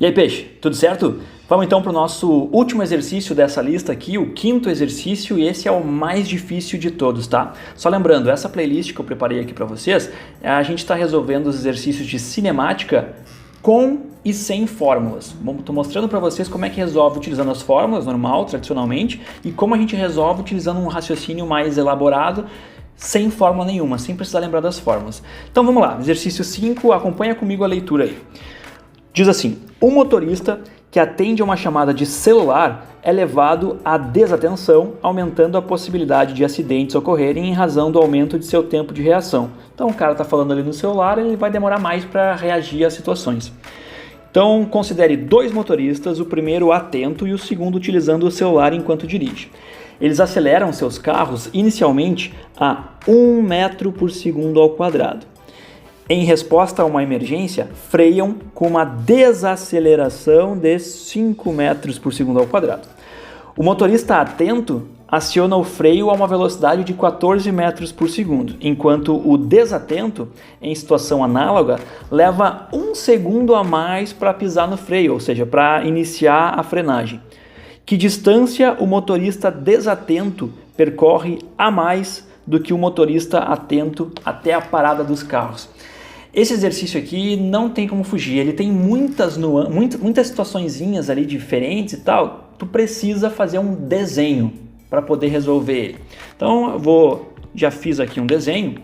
E aí, peixe, tudo certo? Vamos então para o nosso último exercício dessa lista aqui, o quinto exercício, e esse é o mais difícil de todos, tá? Só lembrando, essa playlist que eu preparei aqui para vocês, a gente está resolvendo os exercícios de cinemática com e sem fórmulas. Estou mostrando para vocês como é que resolve utilizando as fórmulas, normal, tradicionalmente, e como a gente resolve utilizando um raciocínio mais elaborado, sem fórmula nenhuma, sem precisar lembrar das fórmulas. Então vamos lá, exercício 5, acompanha comigo a leitura aí. Diz assim: um motorista que atende a uma chamada de celular é levado à desatenção, aumentando a possibilidade de acidentes ocorrerem em razão do aumento de seu tempo de reação. Então o cara está falando ali no celular, ele vai demorar mais para reagir às situações. Então considere dois motoristas, o primeiro atento e o segundo utilizando o celular enquanto dirige. Eles aceleram seus carros inicialmente a 1 metro por segundo ao quadrado. Em resposta a uma emergência, freiam com uma desaceleração de 5 metros por segundo ao quadrado. O motorista atento aciona o freio a uma velocidade de 14 metros por segundo, enquanto o desatento, em situação análoga, leva 1 segundo a mais para pisar no freio, ou seja, para iniciar a frenagem. Que distância o motorista desatento percorre a mais do que o motorista atento até a parada dos carros? Esse exercício aqui não tem como fugir, ele tem muitas situaçõezinhas ali diferentes e tal, tu precisa fazer um desenho para poder resolver ele. Então já fiz aqui um desenho,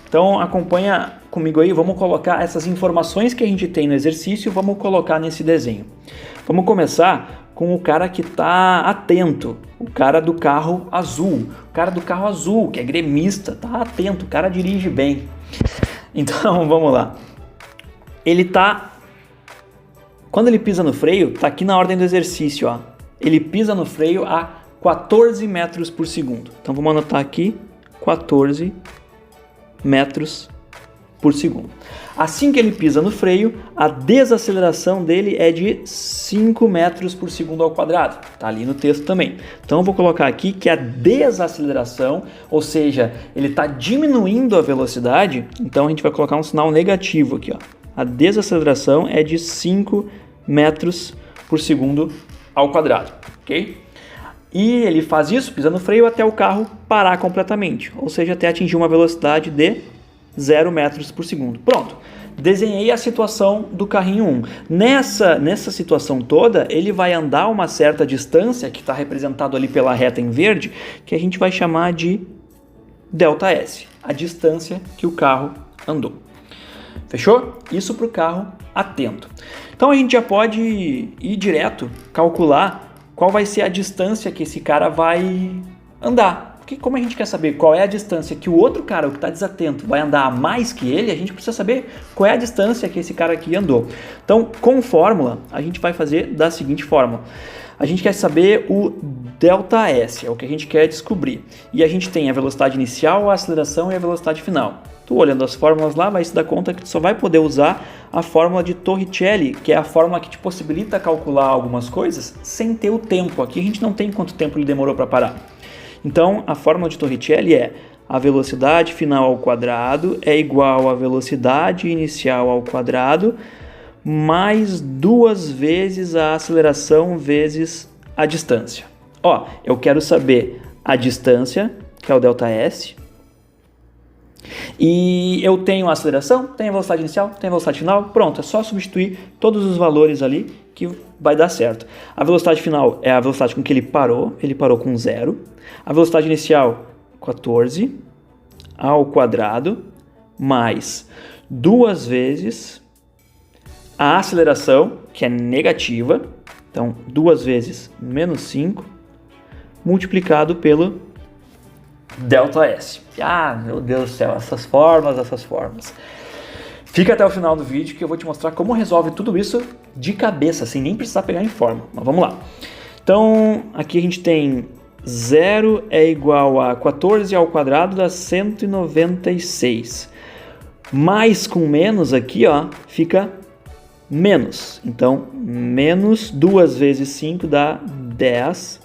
então acompanha comigo aí, vamos colocar essas informações que a gente tem no exercício, vamos colocar nesse desenho. Vamos começar com o cara que está atento, o cara do carro azul, que é gremista, tá atento, o cara dirige bem. Então, vamos lá. Quando ele pisa no freio, tá aqui na ordem do exercício, ó. Ele pisa no freio a 14 metros por segundo. Então, vamos anotar aqui, 14 metros por segundo. Assim que ele pisa no freio, a desaceleração dele é de 5 metros por segundo ao quadrado. Tá ali no texto também. Então eu vou colocar aqui que a desaceleração, ou seja, ele está diminuindo a velocidade, então a gente vai colocar um sinal negativo aqui, ó. A desaceleração é de 5 metros por segundo ao quadrado, ok? E ele faz isso, pisa no freio até o carro parar completamente, ou seja, até atingir uma velocidade de 0 metros por segundo. Pronto, desenhei a situação do carrinho 1. Nessa situação toda, ele vai andar uma certa distância, que está representado ali pela reta em verde, que a gente vai chamar de ΔS, a distância que o carro andou. Fechou? Isso para o carro atento. Então a gente já pode ir direto, calcular qual vai ser a distância que esse cara vai andar. Porque como a gente quer saber qual é a distância que o outro cara, o que está desatento, vai andar a mais que ele, a gente precisa saber qual é a distância que esse cara aqui andou. Então, com fórmula, a gente vai fazer da seguinte forma. A gente quer saber o ΔS, é o que a gente quer descobrir. E a gente tem a velocidade inicial, a aceleração e a velocidade final. Tu olhando as fórmulas lá, vai se dar conta que tu só vai poder usar a fórmula de Torricelli, que é a fórmula que te possibilita calcular algumas coisas sem ter o tempo. Aqui a gente não tem quanto tempo ele demorou para parar. Então, a fórmula de Torricelli é a velocidade final ao quadrado é igual à velocidade inicial ao quadrado mais 2 vezes a aceleração vezes a distância. Ó, eu quero saber a distância, que é o ΔS, e eu tenho a aceleração, tenho a velocidade inicial, tenho a velocidade final, pronto, é só substituir todos os valores ali que vai dar certo. A velocidade final é a velocidade com que ele parou com 0. A velocidade inicial, 14 ao quadrado, mais 2 vezes a aceleração, que é negativa, então 2 vezes menos 5, multiplicado pelo ΔS. Ah, meu Deus do céu, essas formas. Fica até o final do vídeo que eu vou te mostrar como resolve tudo isso de cabeça, sem nem precisar pegar em fórmula. Mas vamos lá. Então, aqui a gente tem 0 é igual a 14 ao quadrado dá 196. Mais com menos aqui, ó, fica menos. Então, menos 2 vezes 5 dá 10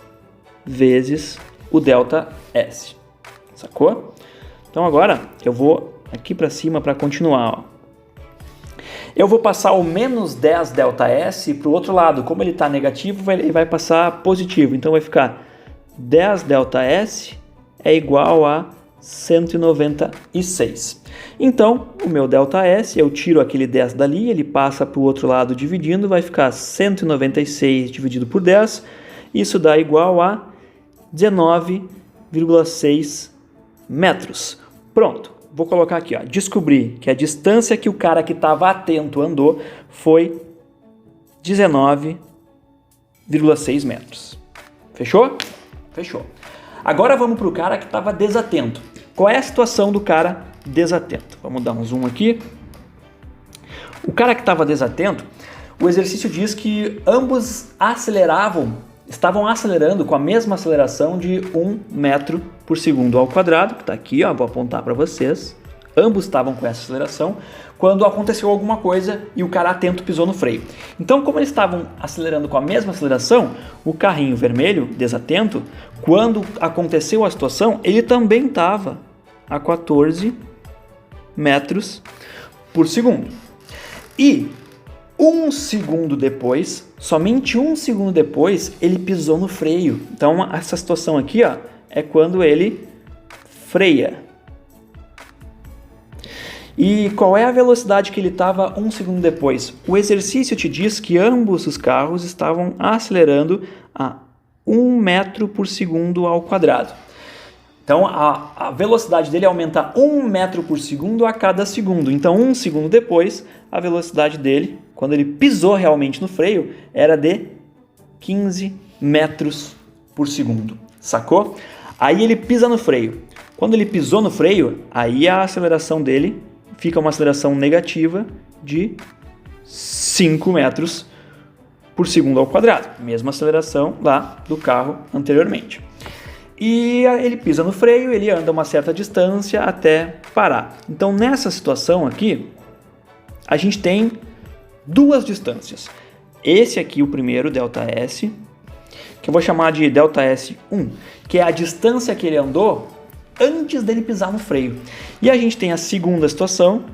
vezes o ΔS. Sacou? Então agora eu vou aqui para cima para continuar, ó. Eu vou passar o menos 10 ΔS para o outro lado. Como ele está negativo, ele vai passar positivo. Então vai ficar 10 ΔS é igual a 196. Então, o meu ΔS, eu tiro aquele 10 dali, ele passa para o outro lado dividindo, vai ficar 196 dividido por 10. Isso dá igual a 19,6 metros. Pronto, vou colocar aqui, ó, descobri que a distância que o cara que estava atento andou foi 19,6 metros. Fechou? Fechou. Agora vamos para o cara que estava desatento. Qual é a situação do cara desatento? Vamos dar um zoom aqui. O cara que estava desatento, o exercício diz que ambos estavam acelerando com a mesma aceleração de 1 metro por segundo ao quadrado, que está aqui, ó, vou apontar para vocês. Ambos estavam com essa aceleração quando aconteceu alguma coisa e o cara atento pisou no freio. Então, como eles estavam acelerando com a mesma aceleração, o carrinho vermelho, desatento, quando aconteceu a situação, ele também estava a 14 metros por segundo. E um segundo depois, somente um segundo depois, ele pisou no freio. Então, essa situação aqui, ó, é quando ele freia. E qual é a velocidade que ele estava um segundo depois? O exercício te diz que ambos os carros estavam acelerando a 1 metro por segundo ao quadrado. Então, a velocidade dele aumenta 1 metro por segundo a cada segundo. Então, um segundo depois, a velocidade dele, quando ele pisou realmente no freio, era de 15 metros por segundo. Sacou? Aí ele pisa no freio. Quando ele pisou no freio, aí a aceleração dele fica uma aceleração negativa de 5 metros por segundo ao quadrado. Mesma aceleração lá do carro anteriormente. E ele pisa no freio, ele anda uma certa distância até parar. Então, nessa situação aqui, a gente tem duas distâncias. Esse aqui, o primeiro, ΔS, que eu vou chamar de ΔS1, que é a distância que ele andou antes dele pisar no freio. E a gente tem a segunda situação,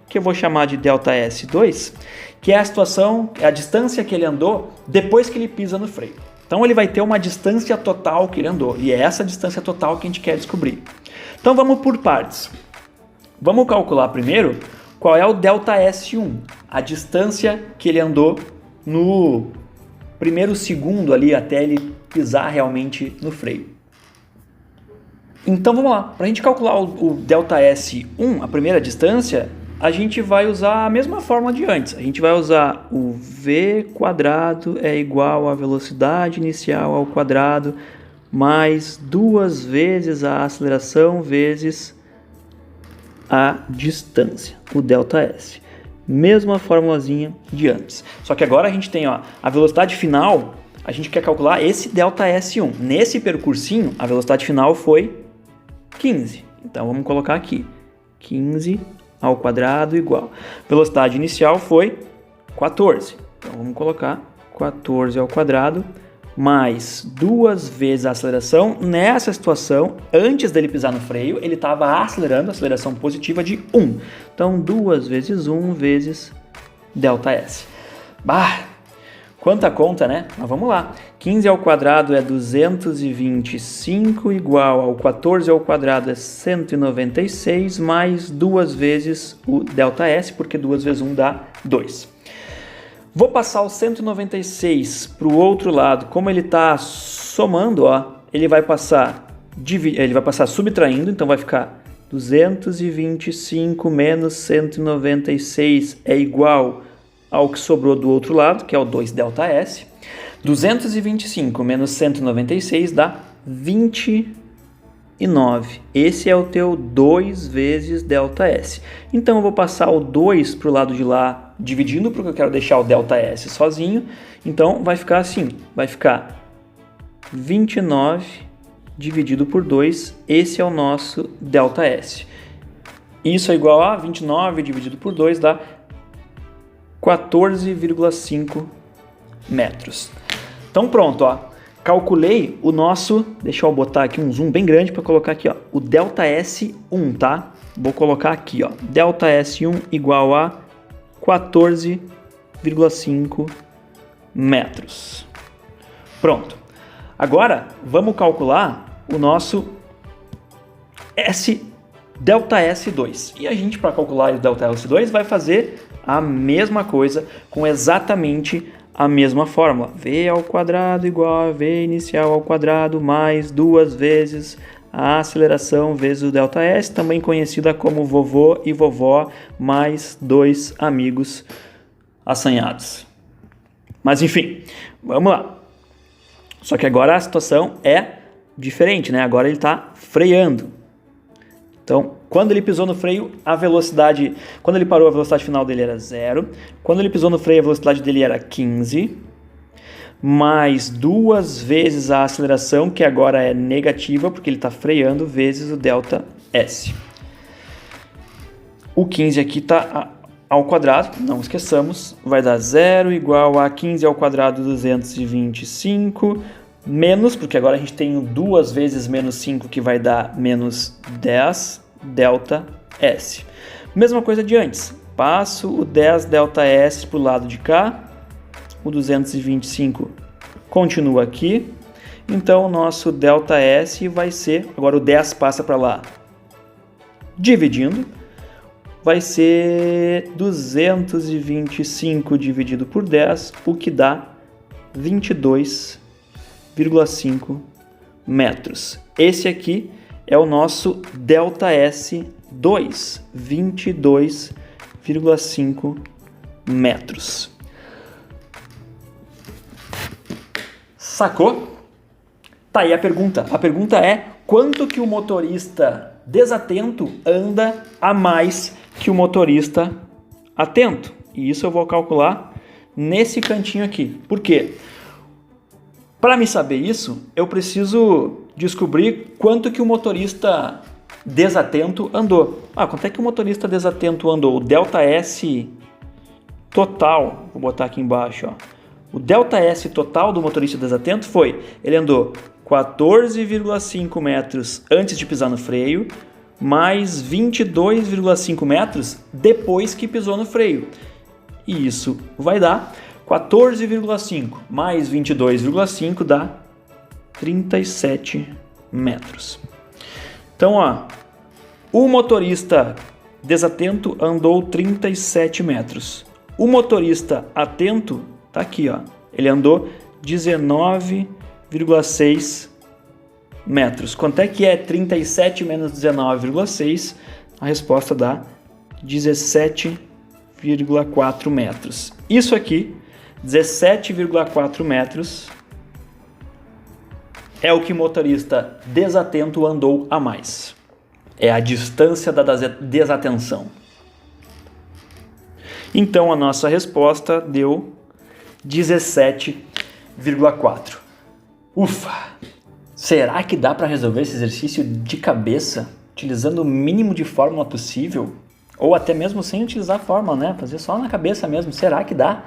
que eu vou chamar de ΔS2, que é a situação, a distância que ele andou depois que ele pisa no freio. Então ele vai ter uma distância total que ele andou, e é essa distância total que a gente quer descobrir. Então vamos por partes. Vamos calcular primeiro qual é o ΔS1, a distância que ele andou no primeiro segundo ali até ele pisar realmente no freio. Então vamos lá, para a gente calcular o ΔS1, a primeira distância, a gente vai usar a mesma fórmula de antes. A gente vai usar o v quadrado é igual à velocidade inicial ao quadrado mais 2 vezes a aceleração vezes a distância, o ΔS. Mesma formulazinha de antes. Só que agora a gente tem, ó, a velocidade final, a gente quer calcular esse ΔS1. Nesse percursinho, a velocidade final foi 15. Então vamos colocar aqui 15 ao quadrado igual. Velocidade inicial foi 14. Então vamos colocar 14 ao quadrado mais 2 vezes a aceleração. Nessa situação, antes dele pisar no freio, ele estava acelerando, aceleração positiva de 1. Então 2 vezes 1 vezes ΔS. Bah! Quanta conta, né? Mas vamos lá. 15 ao quadrado é 225 igual ao 14 ao quadrado é 196 mais 2 vezes o ΔS, porque 2 vezes 1 dá 2. Vou passar o 196 para o outro lado. Como ele está somando, ó, ele vai passar subtraindo, então vai ficar 225 menos 196 é igual ao que sobrou do outro lado, que é o 2ΔS. 225 menos 196 dá 29. Esse é o teu 2 vezes ΔS. Então eu vou passar o 2 para o lado de lá, dividindo, porque eu quero deixar o ΔS sozinho. Então vai ficar assim, vai ficar 29 dividido por 2. Esse é o nosso ΔS. Isso é igual a 29 dividido por 2 dá 14,5 metros. Então pronto, ó. Calculei o nosso, deixa eu botar aqui um zoom bem grande para colocar aqui, ó, o ΔS1, tá? Vou colocar aqui, ó, ΔS1 igual a 14,5 metros. Pronto. Agora, vamos calcular o nosso delta S2. E a gente, para calcular o delta S2, vai fazer a mesma coisa com exatamente a mesma fórmula. V ao quadrado igual a V inicial ao quadrado mais 2 vezes a aceleração vezes o delta S, também conhecida como vovô e vovó mais 2 amigos assanhados. Mas enfim, vamos lá. Só que agora a situação é diferente, né? Agora ele está freando. Então, quando ele pisou no freio, quando ele parou, a velocidade final dele era 0. Quando ele pisou no freio, a velocidade dele era 15. Mais 2 vezes a aceleração, que agora é negativa, porque ele está freando, vezes o delta S. O 15 aqui está ao quadrado, não esqueçamos, vai dar 0 igual a 15 ao quadrado 225, menos, porque agora a gente tem 2 vezes menos 5, que vai dar menos 10 delta S. Mesma coisa de antes, passo o 10 delta S para o lado de cá, o 225 continua aqui, então o nosso delta S vai ser, agora o 10 passa para lá, dividindo, vai ser 225 dividido por 10, o que dá 22,5 metros. Esse aqui é o nosso delta S2, 22,5 metros. Sacou? Tá aí a pergunta. A pergunta é: quanto que o motorista desatento anda a mais que o motorista atento? E isso eu vou calcular nesse cantinho aqui. Por quê? Para me saber isso, eu preciso descobrir quanto que o motorista desatento andou. Quanto é que o motorista desatento andou? O delta S total, vou botar aqui embaixo, ó. O delta S total do motorista desatento ele andou 14,5 metros antes de pisar no freio, mais 22,5 metros depois que pisou no freio. E isso vai dar 14,5 mais 22,5 dá 37 metros. Então, o motorista desatento andou 37 metros. O motorista atento tá aqui, ó. Ele andou 19,6 metros. Quanto é que é 37 menos 19,6? A resposta dá 17,4 metros. Isso aqui, 17,4 metros, é o que o motorista desatento andou a mais. É a distância da desatenção. Então a nossa resposta deu 17,4. Ufa! Será que dá para resolver esse exercício de cabeça, utilizando o mínimo de fórmula possível? Ou até mesmo sem utilizar fórmula, né? Fazer só na cabeça mesmo. Será que dá?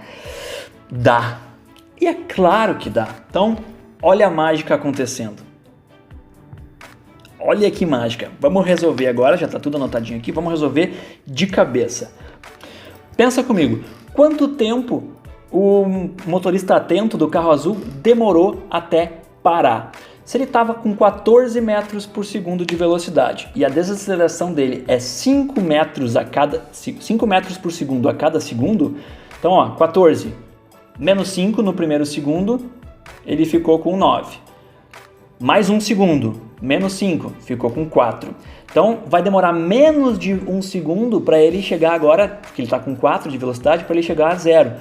Dá. E é claro que dá. Então, olha a mágica acontecendo. Olha que mágica. Vamos resolver agora, já está tudo anotadinho aqui, vamos resolver de cabeça. Pensa comigo, quanto tempo o motorista atento do carro azul demorou até parar? Se ele estava com 14 metros por segundo de velocidade e a desaceleração dele é 5 metros por segundo a cada segundo, então 14 menos 5 no primeiro segundo, ele ficou com 9. Mais 1 segundo, menos 5, ficou com 4. Então vai demorar menos de 1 segundo para ele chegar agora, porque ele está com 4 de velocidade, para ele chegar a 0.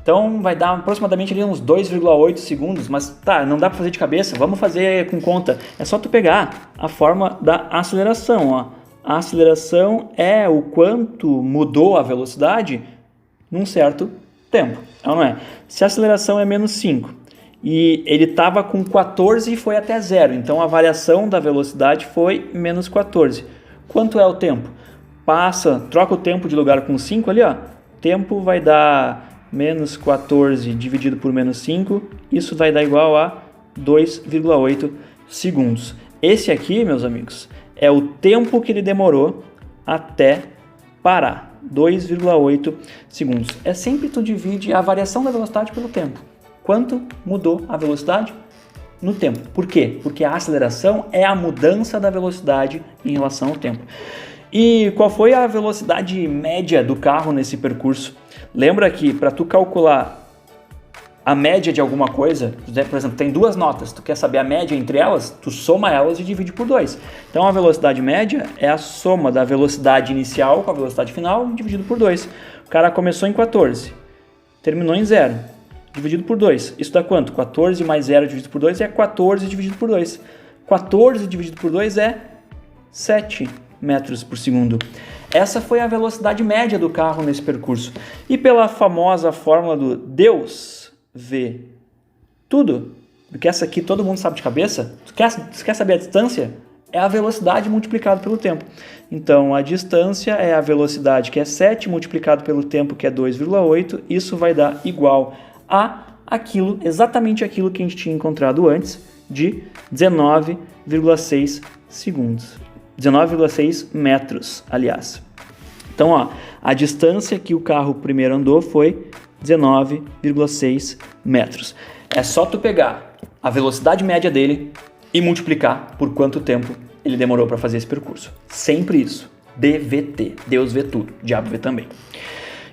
Então vai dar aproximadamente ali uns 2,8 segundos, mas tá, não dá para fazer de cabeça, vamos fazer com conta. É só tu pegar a forma da aceleração, ó. A aceleração é o quanto mudou a velocidade num certo tempo, não é? Se a aceleração é menos 5 e ele estava com 14 e foi até 0, então a variação da velocidade foi menos 14. Quanto é o tempo? Troca o tempo de lugar com 5 ali, ó. Tempo vai dar menos 14 dividido por menos 5, isso vai dar igual a 2,8 segundos. Esse aqui, meus amigos, é o tempo que ele demorou até parar. 2,8 segundos. É sempre tu divide a variação da velocidade pelo tempo. Quanto mudou a velocidade no tempo? Por quê? Porque a aceleração é a mudança da velocidade em relação ao tempo. E qual foi a velocidade média do carro nesse percurso? Lembra que para tu calcular a média de alguma coisa, por exemplo, tem duas notas, tu quer saber a média entre elas, tu soma elas e divide por 2. Então a velocidade média é a soma da velocidade inicial com a velocidade final dividido por 2. O cara começou em 14, terminou em 0, dividido por 2. Isso dá quanto? 14 mais 0 dividido por 2 é 14 dividido por 2. 14 dividido por 2 é 7 metros por segundo. Essa foi a velocidade média do carro nesse percurso. E pela famosa fórmula do Deus vê tudo, porque essa aqui todo mundo sabe de cabeça, tu quer saber a distância? É a velocidade multiplicado pelo tempo. Então a distância é a velocidade, que é 7, multiplicado pelo tempo, que é 2,8, isso vai dar igual a aquilo, exatamente aquilo que a gente tinha encontrado antes, de 19,6 segundos. 19,6 metros, aliás. Então, ó, a distância que o carro primeiro andou foi 19,6 metros. É só tu pegar a velocidade média dele e multiplicar por quanto tempo ele demorou para fazer esse percurso. Sempre isso. DVT. Deus vê tudo. Diabo vê também.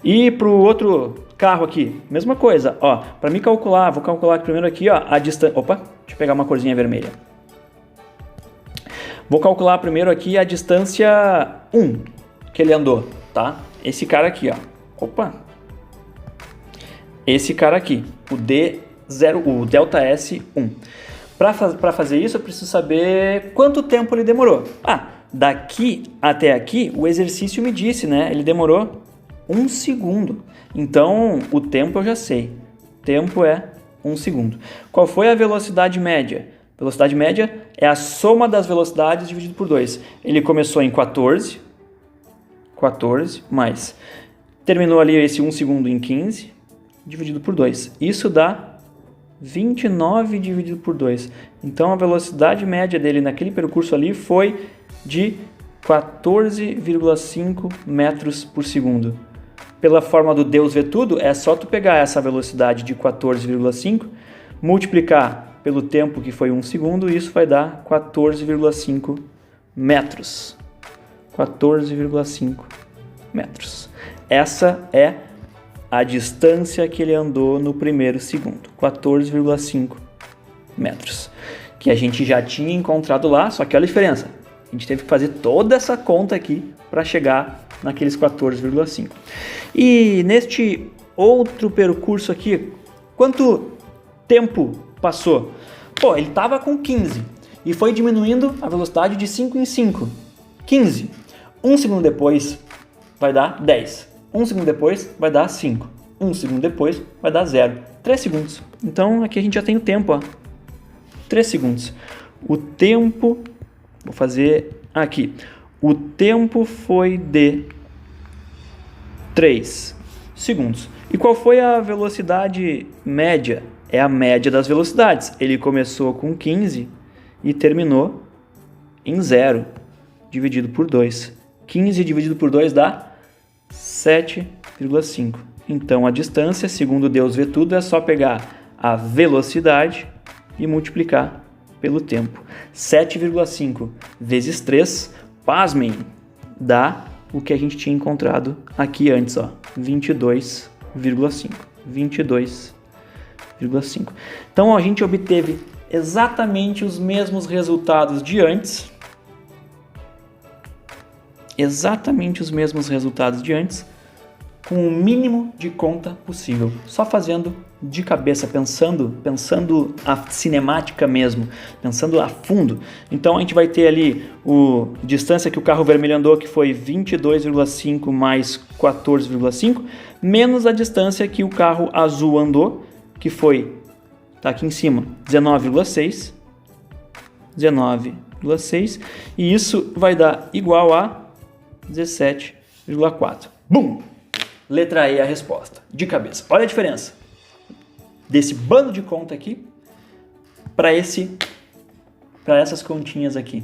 E para o outro carro aqui, mesma coisa. Ó, para me calcular, vou calcular primeiro aqui, ó, a distância. Opa, deixa eu pegar uma corzinha vermelha. Vou calcular primeiro aqui a distância 1 que ele andou, tá? Esse cara aqui, ó. Opa! Esse cara aqui, o Delta S1. Para fazer isso, eu preciso saber quanto tempo ele demorou. Ah, daqui até aqui, o exercício me disse, né? Ele demorou 1 segundo. Então, o tempo eu já sei. Tempo é 1 segundo. Qual foi a velocidade média? Velocidade média é a soma das velocidades dividido por 2. Ele começou em 14, mais terminou ali esse 1 segundo em 15, dividido por 2. Isso dá 29 dividido por 2. Então a velocidade média dele naquele percurso ali foi de 14,5 metros por segundo. Pela forma do Deus vê tudo, é só tu pegar essa velocidade de 14,5, multiplicar pelo tempo que foi 1 segundo, isso vai dar 14,5 metros. 14,5 metros. Essa é a distância que ele andou no primeiro segundo. 14,5 metros. Que a gente já tinha encontrado lá, só que olha a diferença. A gente teve que fazer toda essa conta aqui para chegar naqueles 14,5. E neste outro percurso aqui, quanto tempo passou? Pô, ele estava com 15 e foi diminuindo a velocidade de 5 em 5. 15. 1 segundo depois vai dar 10. 1 segundo depois vai dar 5. 1 segundo depois vai dar 0. 3 segundos. Então aqui a gente já tem o tempo, ó. 3 segundos. O tempo, vou fazer aqui. O tempo foi de 3 segundos. E qual foi a velocidade média? É a média das velocidades. Ele começou com 15 e terminou em 0, dividido por 2. 15 dividido por 2 dá 7,5. Então a distância, segundo Deus vê tudo, é só pegar a velocidade e multiplicar pelo tempo. 7,5 vezes 3, pasmem, dá o que a gente tinha encontrado aqui antes, ó, 22,5. 22,5. Então a gente obteve exatamente os mesmos resultados de antes. Exatamente os mesmos resultados de antes, com o mínimo de conta possível. Só fazendo de cabeça, pensando a cinemática mesmo, pensando a fundo. Então a gente vai ter ali a distância que o carro vermelho andou, que foi 22,5 mais 14,5, menos a distância que o carro azul andou, que foi, tá aqui em cima, 19,6, e isso vai dar igual a 17,4. Bum! Letra E é a resposta, de cabeça. Olha a diferença desse bando de conta aqui para essas continhas aqui.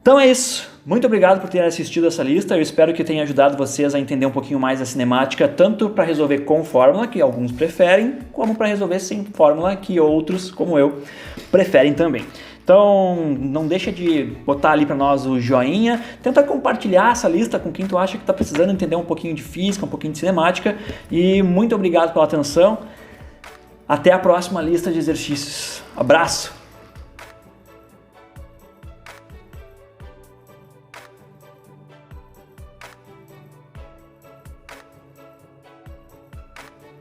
Então é isso. Muito obrigado por ter assistido essa lista, eu espero que tenha ajudado vocês a entender um pouquinho mais a cinemática, tanto para resolver com fórmula, que alguns preferem, como para resolver sem fórmula, que outros, como eu, preferem também. Então, não deixa de botar ali para nós o joinha, tenta compartilhar essa lista com quem tu acha que está precisando entender um pouquinho de física, um pouquinho de cinemática, e muito obrigado pela atenção. Até a próxima lista de exercícios. Abraço!